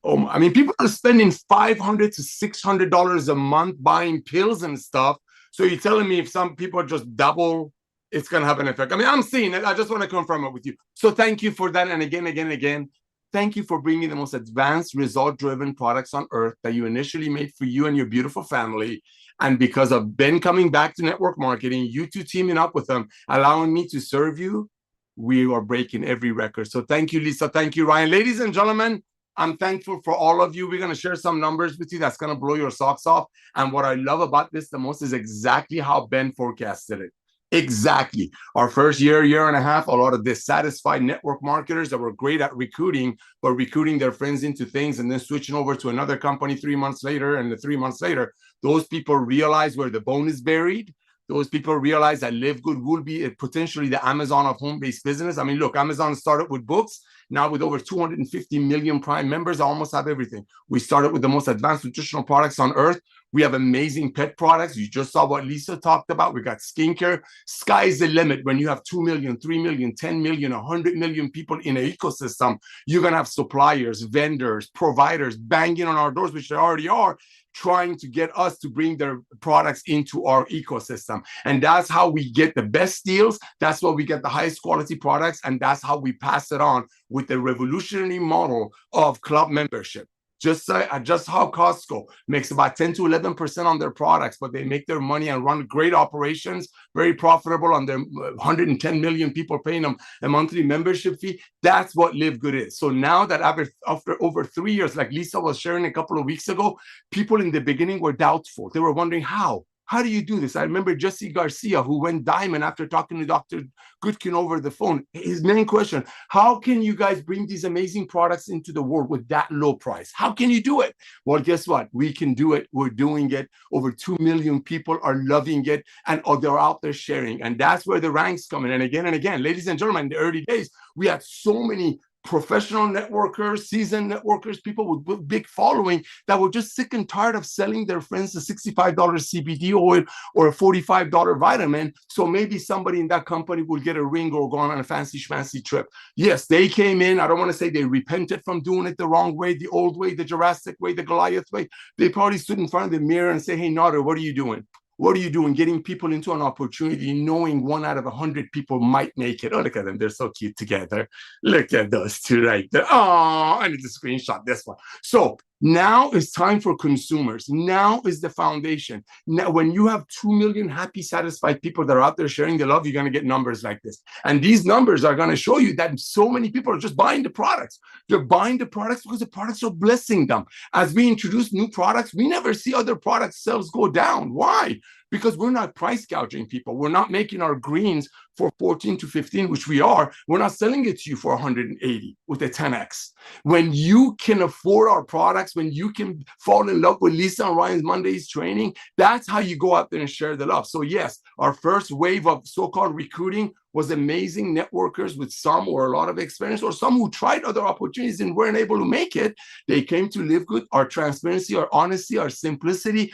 Oh, I mean, people are spending $500 to $600 a month buying pills and stuff. So you're telling me if some people just double, it's going to have an effect? I mean, I'm seeing it. I just want to confirm it with you. So thank you for that. And again, thank you for bringing the most advanced, result-driven products on earth that you initially made for you and your beautiful family. And because of Ben coming back to network marketing, you two teaming up with them, allowing me to serve you, we are breaking every record. So thank you, Lisa. Thank you, Ryan. Ladies and gentlemen, I'm thankful for all of you. We're going to share some numbers with you that's going to blow your socks off. And what I love about this the most is exactly how Ben forecasted it. Exactly. Our first year and a half, a lot of dissatisfied network marketers that were great at recruiting, but recruiting their friends into things and then switching over to another company 3 months later. And the 3 months later, those people realize where the bone is buried. Those people realize that Livegood will be potentially the Amazon of home-based business. I mean, look, Amazon started with books. Now with over 250 million Prime members, I almost have everything. We started with the most advanced nutritional products on earth. We have amazing pet products. You just saw what Lisa talked about. We got skincare. Sky's the limit. When you have 2 million, 3 million, 10 million, 100 million people in an ecosystem, you're going to have suppliers, vendors, providers banging on our doors, which they already are, trying to get us to bring their products into our ecosystem. And that's how we get the best deals. That's why we get the highest quality products. And that's how we pass it on with the revolutionary model of club membership. Just how Costco makes about 10 to 11% on their products, but they make their money and run great operations, very profitable on their 110 million people paying them a monthly membership fee. That's what Livegood is. So now that after over 3 years, like Lisa was sharing a couple of weeks ago, people in the beginning were doubtful. They were wondering how. How do you do this? I remember Jesse Garcia, who went diamond after talking to Dr. Goodkin over the phone. His main question, how can you guys bring these amazing products into the world with that low price? How can you do it? Well, guess what? We can do it. We're doing it. Over 2 million people are loving it, and they're out there sharing. And that's where the ranks come in. And again, ladies and gentlemen, in the early days, we had so many professional networkers, seasoned networkers, people with big following that were just sick and tired of selling their friends a $65 CBD oil or a $45 vitamin. So maybe somebody in that company will get a ring or go on a fancy schmancy trip. Yes, they came in. I don't want to say they repented from doing it the wrong way, the old way, the Jurassic way, the Goliath way. They probably stood in front of the mirror and say, hey, Nader, what are you doing? What are you doing? Getting people into an opportunity, knowing 1 out of 100 people might make it. Oh, look at them. They're so cute together. Look at those two right there. Oh, I need to screenshot this one. So now it's time for consumers. Now is the foundation. Now, when you have 2 million happy, satisfied people that are out there sharing the love, you're going to get numbers like this. And these numbers are going to show you that so many people are just buying the products. They're buying the products because the products are blessing them. As we introduce new products, we never see other product sales go down. Why? Because we're not price gouging people. We're not making our greens for 14 to 15, which we are. We're not selling it to you for 180 with a 10X. When you can afford our products, when you can fall in love with Lisa and Ryan's Mondays training, that's how you go out there and share the love. So yes, our first wave of so-called recruiting was amazing networkers with some or a lot of experience, or some who tried other opportunities and weren't able to make it. They came to Livegood. Our transparency, our honesty, our simplicity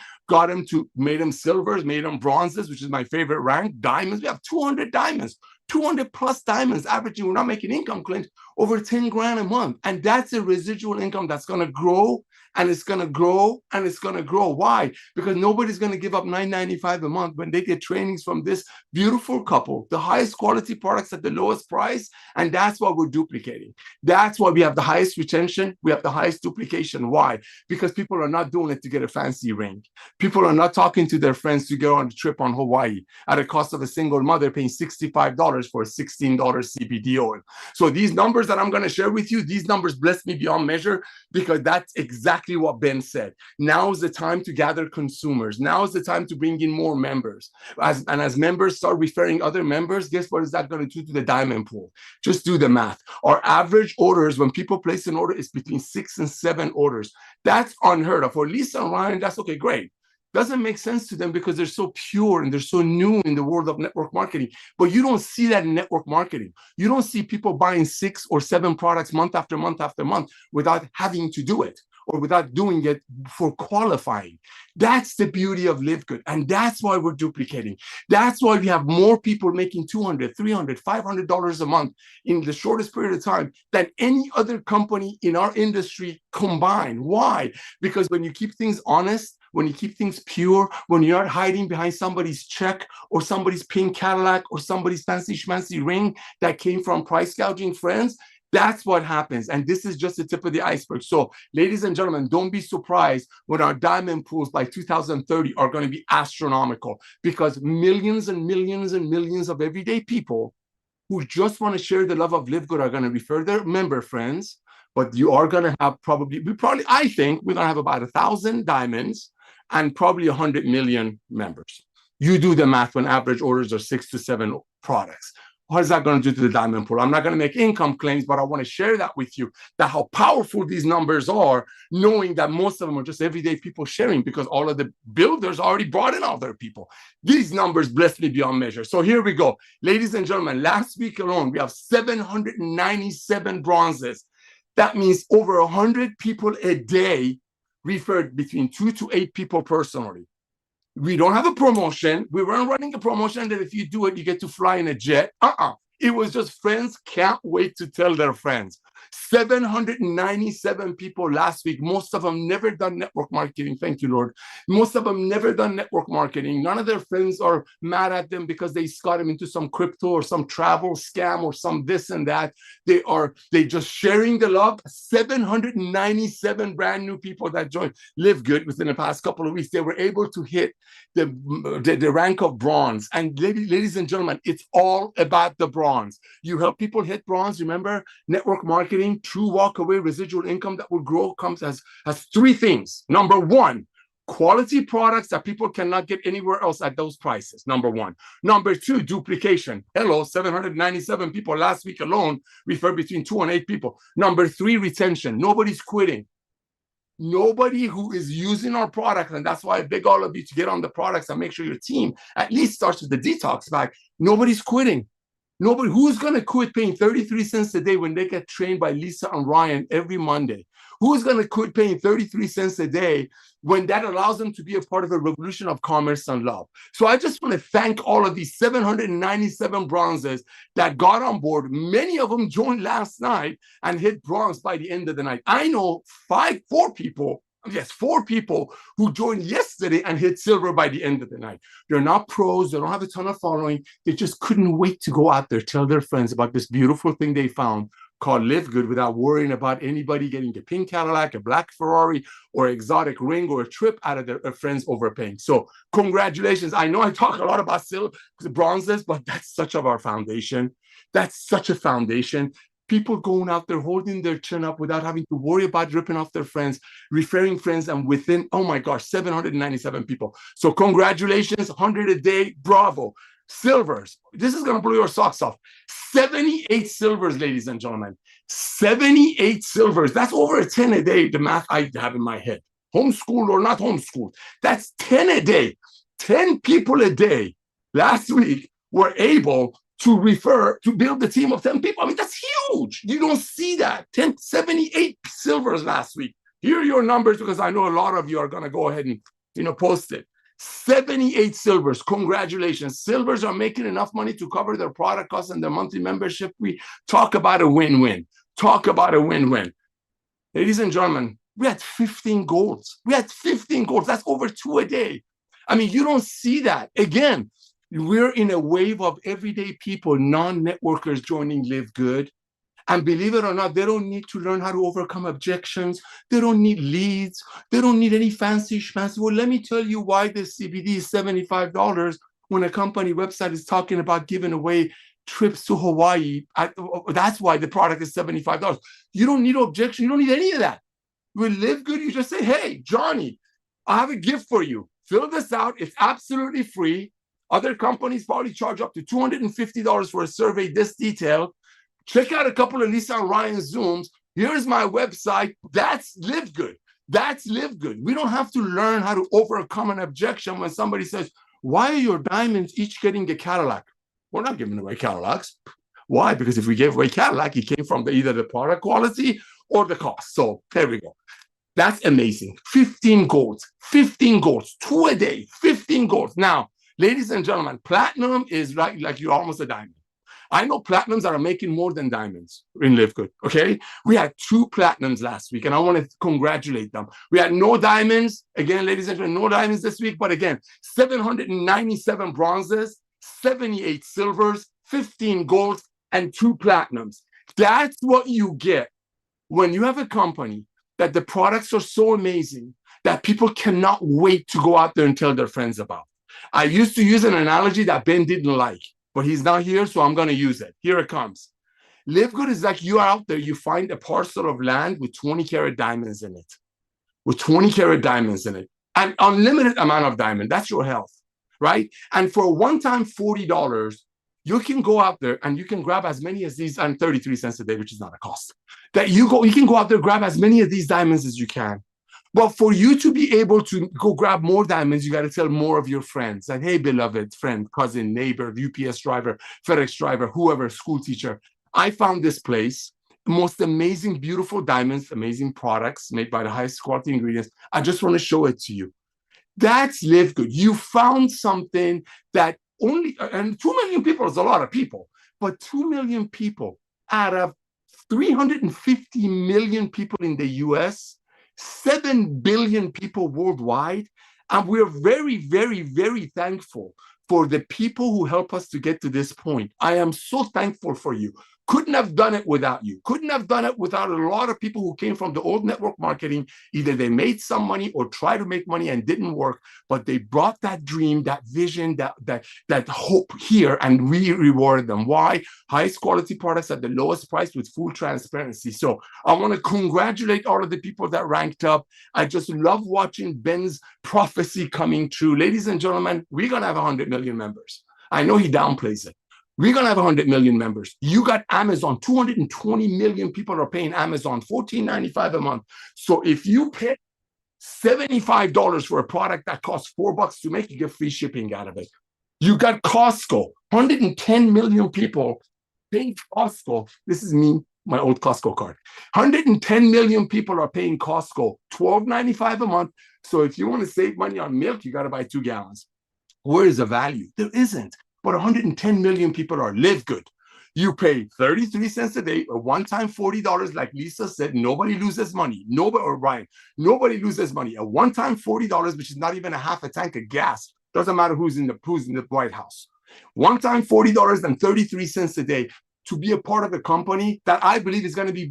made them silvers, made them bronzes, which is my favorite rank, diamonds. We have 200 diamonds, 200 plus diamonds averaging. We're not making income claims over 10 grand a month. And that's a residual income that's going to grow, and it's going to grow, and it's going to grow. Why? Because nobody's going to give up $9.95 a month when they get trainings from this beautiful couple, the highest quality products at the lowest price. And that's what we're duplicating. That's why we have the highest retention. We have the highest duplication. Why? Because people are not doing it to get a fancy ring. People are not talking to their friends to go on a trip on Hawaii at a cost of a single mother paying $65 for a $16 CBD oil. So these numbers that I'm going to share with you, these numbers bless me beyond measure, because that's exactly what Ben said. Now is the time to gather consumers. Now is the time to bring in more members. As members start referring other members, guess what is that going to do to the diamond pool? Just do the math. Our average orders, when people place an order, is between 6 and 7 orders. That's unheard of. For Lisa and Ryan, that's okay, great. Doesn't make sense to them because they're so pure and they're so new in the world of network marketing. But you don't see that in network marketing. You don't see people buying 6 or 7 products month after month after month without having to do it, or without doing it for qualifying. That's the beauty of Livegood. And that's why we're duplicating. That's why we have more people making $200, $300, $500 a month in the shortest period of time than any other company in our industry combined. Why? Because when you keep things honest, when you keep things pure, when you're not hiding behind somebody's check or somebody's pink Cadillac or somebody's fancy schmancy ring that came from price gouging friends, that's what happens. And this is just the tip of the iceberg. So ladies and gentlemen, don't be surprised when our diamond pools by 2030 are going to be astronomical, because millions and millions and millions of everyday people who just want to share the love of Livegood are going to refer their member friends. But you are going to have I think we're going to have about 1,000 diamonds and probably 100 million members. You do the math when average orders are 6 to 7 products. what is that going to do to the diamond pool? I'm not going to make income claims, but I want to share that with you, that how powerful these numbers are, knowing that most of them are just everyday people sharing because all of the builders already brought in all their people. These numbers bless me beyond measure. So here we go. Ladies and gentlemen, last week alone, we have 797 bronzes. That means over 100 people a day referred between 2 to 8 people personally. We don't have a promotion. We weren't running a promotion that if you do it, you get to fly in a jet. It was just friends can't wait to tell their friends. 797 people last week. Most of them never done network marketing. Thank you, Lord. Most of them never done network marketing. None of their friends are mad at them because they got them into some crypto or some travel scam or some this and that. They just sharing the love. 797 brand new people that joined Livegood within the past couple of weeks. They were able to hit the rank of bronze. And ladies and gentlemen, it's all about the bronze. You help people hit bronze. Remember, network marketing, true walk-away residual income that will grow comes as 3 things. Number 1, quality products that people cannot get anywhere else at those prices. Number 1. Number 2, duplication. Hello, 797 people last week alone referred between 2 and 8 people. Number 3, retention. Nobody's quitting. Nobody who is using our product, and that's why I beg all of you to get on the products and make sure your team at least starts with the detox bag. Nobody's quitting. Nobody who's going to quit paying 33 cents a day when they get trained by Lisa and Ryan every Monday. Who's going to quit paying 33 cents a day when that allows them to be a part of a revolution of commerce and love? So I just want to thank all of these 797 bronzes that got on board. Many of them joined last night and hit bronze by the end of the night. I know 4 people who joined yesterday and hit silver by the end of the night. They're not pros. They don't have a ton of following. They just couldn't wait to go out there, tell their friends about this beautiful thing they found called Livegood without worrying about anybody getting a pink Cadillac, a black Ferrari, or exotic ring, or a trip out of their friends overpaying. So congratulations. I know I talk a lot about silver, bronzes, but that's such of our foundation. That's such a foundation. People going out there holding their chin up without having to worry about ripping off their friends, referring friends, and within, oh my gosh, 797 people. So congratulations, 100 a day, bravo. Silvers, this is going to blow your socks off. 78 silvers, ladies and gentlemen. 78 silvers. That's over a 10 a day, the math I have in my head. Homeschooled or not homeschooled. That's 10 a day. 10 people a day last week were able to build the team of 10 people. I mean, that's huge. You don't see that. 78 silvers last week. Here are your numbers because I know a lot of you are going to go ahead and, post it. 78 silvers. Congratulations. Silvers are making enough money to cover their product costs and their monthly membership. We talk about a win-win. Talk about a win-win. Ladies and gentlemen, we had 15 golds. That's over 2 a day. I mean, you don't see that. Again, we're in a wave of everyday people, non-networkers joining Livegood. And believe it or not, they don't need to learn how to overcome objections. They don't need leads. They don't need any fancy schmancy. Well, let me tell you why this CBD is $75 when a company website is talking about giving away trips to Hawaii. That's why the product is $75. You don't need objection. You don't need any of that. With Livegood, you just say, hey, Johnny, I have a gift for you. Fill this out. It's absolutely free. Other companies probably charge up to $250 for a survey this detailed. Check out a couple of Lisa and Ryan Zooms. Here's my website. That's Livegood. That's Livegood. We don't have to learn how to overcome an objection when somebody says, why are your diamonds each getting a Cadillac? We're not giving away Cadillacs. Why? Because if we gave away Cadillac, it came from either the product quality or the cost. So there we go. That's amazing. 15 golds, 2 a day, 15 golds. Now, ladies and gentlemen, platinum is like you're almost a diamond. I know platinums that are making more than diamonds in Livegood, okay? We had 2 platinums last week, and I want to congratulate them. We had no diamonds. Again, ladies and gentlemen, no diamonds this week, but again, 797 bronzes, 78 silvers, 15 golds, and 2 platinums. That's what you get when you have a company that the products are so amazing that people cannot wait to go out there and tell their friends about. I used to use an analogy that Ben didn't like, but he's not here, so I'm going to use it. Here it comes. Livegood is like you are out there, you find a parcel of land with 20-carat diamonds in it. With 20-carat diamonds in it. An unlimited amount of diamond. That's your health, right? And for a one-time $40, You can go out there and you can grab as many as these, and 33 cents a day, which is not a cost. You can go out there, grab as many of these diamonds as you can. But for you to be able to go grab more diamonds, you got to tell more of your friends. And hey, beloved friend, cousin, neighbor, UPS driver, FedEx driver, whoever, school teacher, I found this place. Most amazing, beautiful diamonds, amazing products made by the highest quality ingredients. I just want to show it to you. That's Livegood. You found something that only, and 2 million people is a lot of people, but 2 million people out of 350 million people in the US, 7 billion people worldwide. And we're very, very, very thankful for the people who help us to get to this point. I am so thankful for you. Couldn't have done it without you. Couldn't have done it without a lot of people who came from the old network marketing. Either they made some money or tried to make money and didn't work, but they brought that dream, that vision, that hope here, and we rewarded them. Why? Highest quality products at the lowest price with full transparency. So I want to congratulate all of the people that ranked up. I just love watching Ben's prophecy coming true. Ladies and gentlemen, we're going to have 100 million members. I know he downplays it. We're going to have 100 million members. You got Amazon. 220 million people are paying Amazon $14.95 a month. So if you pay $75 for a product that costs $4 to make, you get free shipping out of it. You got Costco. 110 million people paying Costco. This is me, my old Costco card. 110 million people are paying Costco $12.95 a month. So if you want to save money on milk, you got to buy 2 gallons. Where is the value? There isn't. But 110 million people are Livegood. You pay 33 cents a day, a one-time $40, like Lisa said. Nobody loses money. Nobody, or Ryan, nobody loses money. A one-time $40, which is not even a half a tank of gas. Doesn't matter who's in the White House. One-time $40 and 33 cents a day to be a part of a company that I believe is going to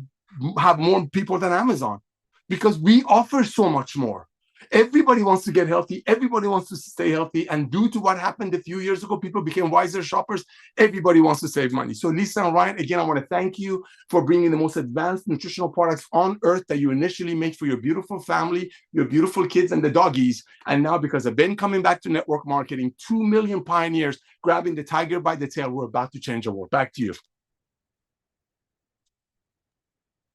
have more people than Amazon, because we offer so much more. Everybody wants to get healthy. Everybody wants to stay healthy. And due to what happened a few years ago, people became wiser shoppers. Everybody wants to save money. So Lisa and Ryan, again, I want to thank you for bringing the most advanced nutritional products on earth that you initially made for your beautiful family, your beautiful kids, and the doggies. And now, because of Ben coming back to network marketing, 2 million pioneers grabbing the tiger by the tail, we're about to change the world. Back to you.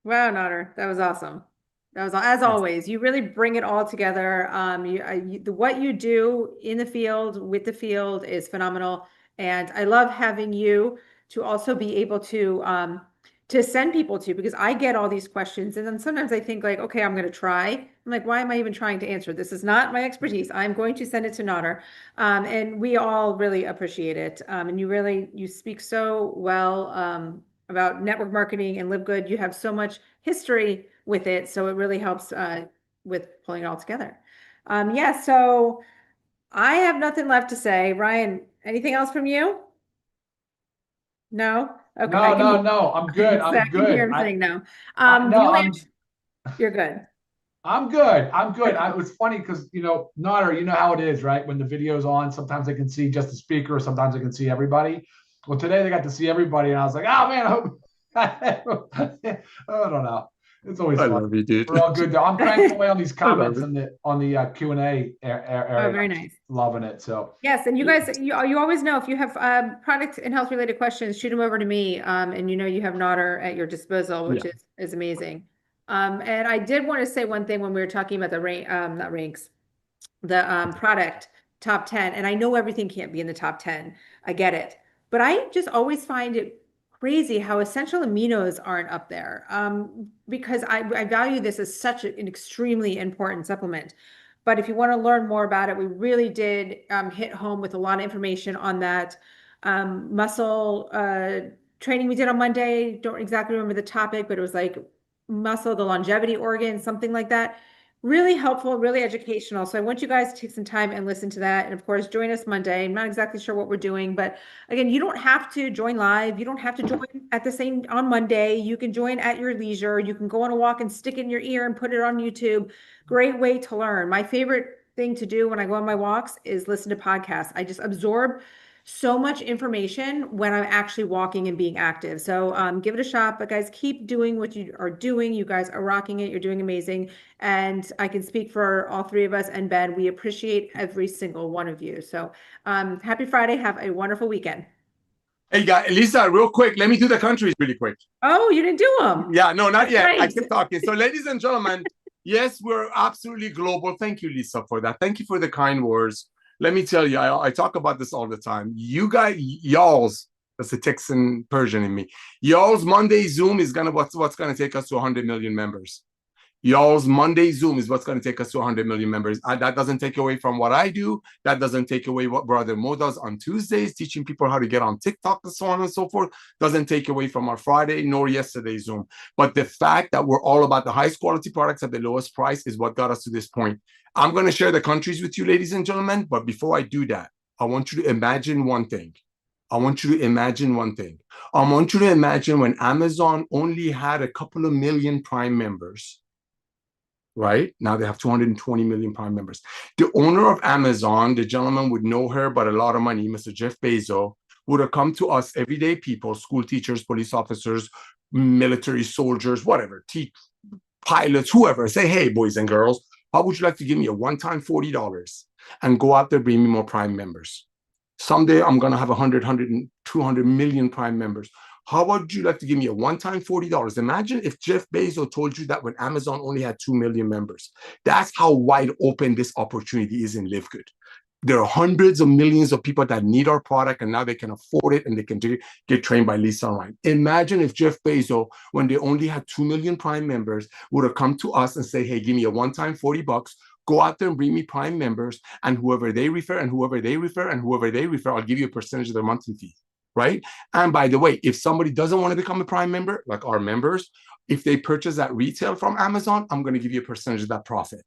Wow, Nader, that was awesome. That was, as always, you really bring it all together. What you do in the field with the field is phenomenal. And I love having you to also be able to send people to, because I get all these questions. And then sometimes I think like, okay, I'm going to try. I'm like, why am I even trying to answer? This is not my expertise. I'm going to send it to Nader. And we all really appreciate it. And you speak so well about network marketing and Livegood. You have so much history with it, so it really helps with pulling it all together. Yeah, so I have nothing left to say. Ryan, anything else from you? No? Okay. No. I'm good. I'm good. I can hear him saying no. You're good. I'm good. It was funny because, Nader, you know how it is, right? When the video's on, sometimes I can see just the speaker, sometimes I can see everybody. Well, today they got to see everybody, and I was like, oh man, I don't know. It's always fun. I love you, dude. We're all good. I'm cranking away on these comments on the Q&A area. Oh, very nice. Loving it. So yes, and you guys, you always know if you have product and health related questions, shoot them over to me. And you have Nader at your disposal, which is amazing. And I did want to say one thing when we were talking about the product top 10, and I know everything can't be in the top 10. I get it, but I just always find it crazy how essential aminos aren't up there, because I value this as such an extremely important supplement. But if you want to learn more about it, we really did hit home with a lot of information on that muscle training we did on Monday. Don't exactly remember the topic, but it was like muscle, the longevity organ, something like that. Really helpful, really educational. So I want you guys to take some time and listen to that. And of course, join us Monday. I'm not exactly sure what we're doing, but again, you don't have to join live. You don't have to join at the same on Monday. You can join at your leisure. You can go on a walk and stick it in your ear and put it on YouTube. Great way to learn. My favorite thing to do when I go on my walks is listen to podcasts. I just absorb so much information when I'm actually walking and being active. So give it a shot, but guys, keep doing what you are doing. You guys are rocking it. You're doing amazing. And I can speak for all three of us and Ben. We appreciate every single one of you. So happy Friday. Have a wonderful weekend. Hey, guys, Lisa, real quick, let me do the countries really quick. Oh, you didn't do them. Yeah, no, not yet. Right. I keep talking. So, ladies and gentlemen, yes, we're absolutely global. Thank you, Lisa, for that. Thank you for the kind words. Let me tell you, I talk about this all the time. You guys, y'all's, that's the Texan Persian in me. Y'all's Monday Zoom is gonna what's gonna take us to 100 million members. Y'all's Monday Zoom is what's going to take us to 100 million members. That doesn't take away from what I do. That doesn't take away what Brother Mo does on Tuesdays, teaching people how to get on TikTok and so on and so forth. Doesn't take away from our Friday nor yesterday's Zoom. But the fact that we're all about the highest quality products at the lowest price is what got us to this point. I'm going to share the countries with you, ladies and gentlemen. But before I do that, I want you to imagine one thing. I want you to imagine one thing. I want you to imagine when Amazon only had a couple of million Prime members. Right now they have 220 million Prime members. The owner of Amazon, the gentleman would know her, but a lot of money, Mr. Jeff Bezos, would have come to us, everyday people, school teachers, police officers, military soldiers, whatever, pilots, whoever, say, hey, boys and girls, how would you like to give me a one-time $40 and go out there, bring me more Prime members? Someday I'm going to have 100, 200 million Prime members. How would you like to give me a one-time $40? Imagine if Jeff Bezos told you that when Amazon only had 2 million members. That's how wide open this opportunity is in Livegood. There are hundreds of millions of people that need our product, and now they can afford it and they can get trained by Lisa online. Imagine if Jeff Bezos, when they only had 2 million Prime members, would have come to us and say, hey, give me a one-time $40. Go out there and bring me Prime members, and whoever they refer and whoever they refer and whoever they refer, I'll give you a percentage of their monthly fee. Right? And by the way, if somebody doesn't want to become a Prime member, like our members, if they purchase at retail from Amazon, I'm going to give you a percentage of that profit.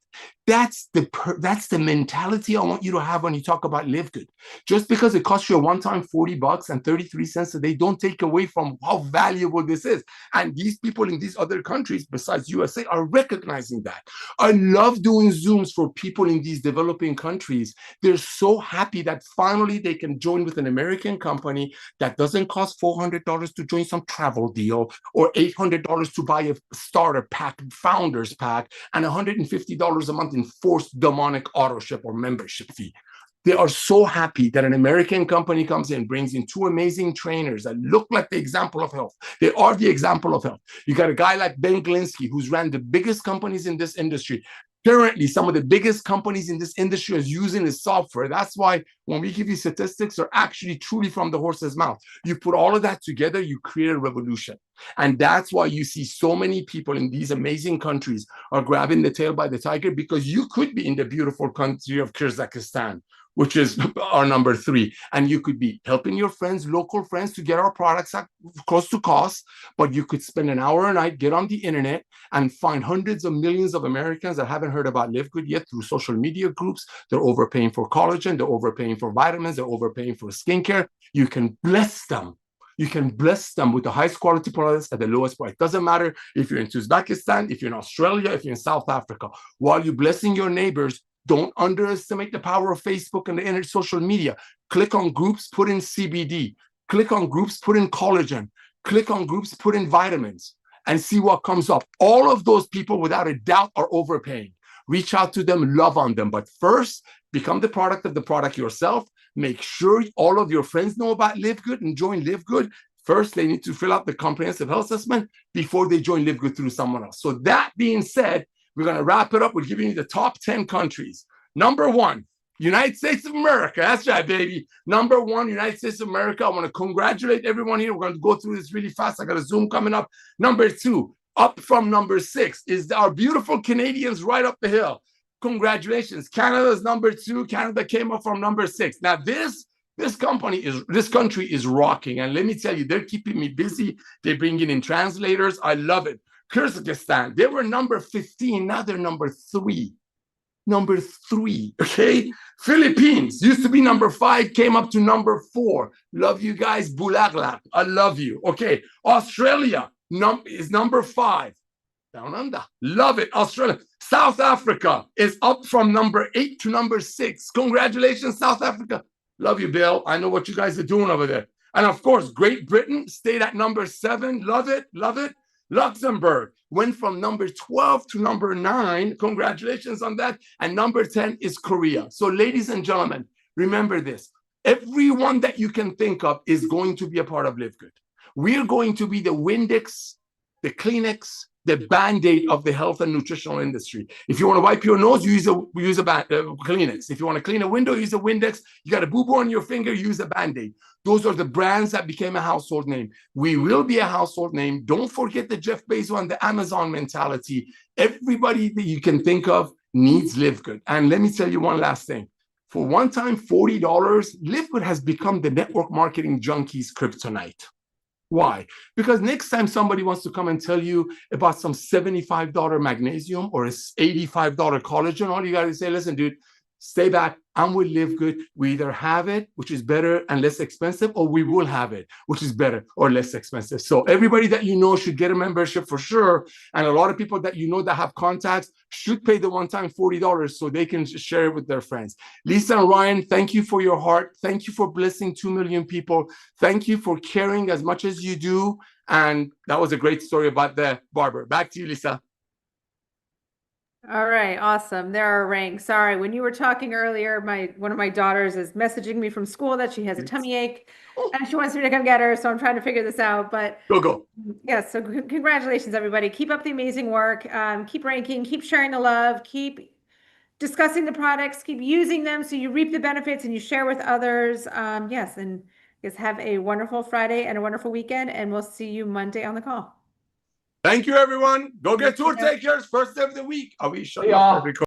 That's the mentality I want you to have when you talk about Livegood. Just because it costs you a one-time $40 and 33 cents a day, don't take away from how valuable this is. And these people in these other countries, besides USA, are recognizing that. I love doing Zooms for people in these developing countries. They're so happy that finally they can join with an American company that doesn't cost $400 to join some travel deal or $800 to buy a starter pack, founders pack, and $150 a month in forced demonic auto ship or membership fee. They are so happy that an American company comes in, brings in two amazing trainers that look like the example of health. They are the example of health. You got a guy like Ben Glinsky, who's ran the biggest companies in this industry. Currently, some of the biggest companies in this industry are using his software. That's why when we give you statistics, they're actually truly from the horse's mouth. You put all of that together, you create a revolution. And that's why you see so many people in these amazing countries are grabbing the tail by the tiger, because you could be in the beautiful country of Kyrgyzstan, which is our number 3. And you could be helping your friends, local friends, to get our products at close to cost, but you could spend an hour a night, get on the internet, and find hundreds of millions of Americans that haven't heard about Livegood yet through social media groups. They're overpaying for collagen, they're overpaying for vitamins, they're overpaying for skincare. You can bless them. You can bless them with the highest quality products at the lowest price. Doesn't matter if you're in Uzbekistan, if you're in Australia, if you're in South Africa. While you're blessing your neighbors, don't underestimate the power of Facebook and the internet, social media. Click on groups, put in CBD. Click on groups, put in collagen. Click on groups, put in vitamins, and see what comes up. All of those people, without a doubt, are overpaying. Reach out to them, love on them. But first, become the product of the product yourself. Make sure all of your friends know about Livegood and join Livegood. First, they need to fill out the comprehensive health assessment before they join Livegood through someone else. So that being said, we're going to wrap it up with giving you the top 10 countries. Number 1, United States of America. That's right, baby. Number 1, United States of America. I want to congratulate everyone here. We're going to go through this really fast. I got a Zoom coming up. Number 2, up from number 6 is our beautiful Canadians right up the hill. Congratulations. Canada's number 2. Canada came up from number 6. Now, this country is rocking. And let me tell you, they're keeping me busy. They're bringing in translators. I love it. Kyrgyzstan, they were number 15. Now they're number 3. Number 3, okay? Philippines used to be number 5, came up to number 4. Love you guys. Bulaglak, I love you. Okay, Australia is number 5. Down under. Love it. Australia. South Africa is up from number 8 to number 6. Congratulations, South Africa. Love you, Bill. I know what you guys are doing over there. And of course, Great Britain stayed at number 7. Love it. Love it. Luxembourg went from number 12 to number 9. Congratulations on that. And number 10 is Korea. So ladies and gentlemen, remember this. Everyone that you can think of is going to be a part of Livegood. We're going to be the Windex, the Kleenex, the Band-Aid of the health and nutritional industry. If you want to wipe your nose, use a Kleenex. If you want to clean a window, use a Windex. You got a boo-boo on your finger, use a Band-Aid. Those are the brands that became a household name. We will be a household name. Don't forget the Jeff Bezos and the Amazon mentality. Everybody that you can think of needs Livegood. And let me tell you one last thing. For one time, $40, Livegood has become the network marketing junkies' kryptonite. Why? Because next time somebody wants to come and tell you about some $75 magnesium or $85 collagen, all you got to say, listen, dude, stay back. I'm with Livegood. We either have it, which is better and less expensive, or we will have it, which is better or less expensive. So everybody that you know should get a membership for sure. And a lot of people that you know that have contacts should pay the one-time $40 so they can share it with their friends. Lisa and Ryan, thank you for your heart. Thank you for blessing 2 million people. Thank you for caring as much as you do. And that was a great story about the barber. Back to you, Lisa. All right, awesome. There are ranks. Sorry, when you were talking earlier, one of my daughters is messaging me from school that she has a tummy ache and she wants me to come get her. So I'm trying to figure this out. But Go. yes, so congratulations, everybody. Keep up the amazing work. Keep ranking, keep sharing the love, keep discussing the products, keep using them so you reap the benefits and you share with others. Yes, and just have a wonderful Friday and a wonderful weekend, and we'll see you Monday on the call. Thank you, everyone. Go get tour takers. First day of the week. Are we shut off the recording?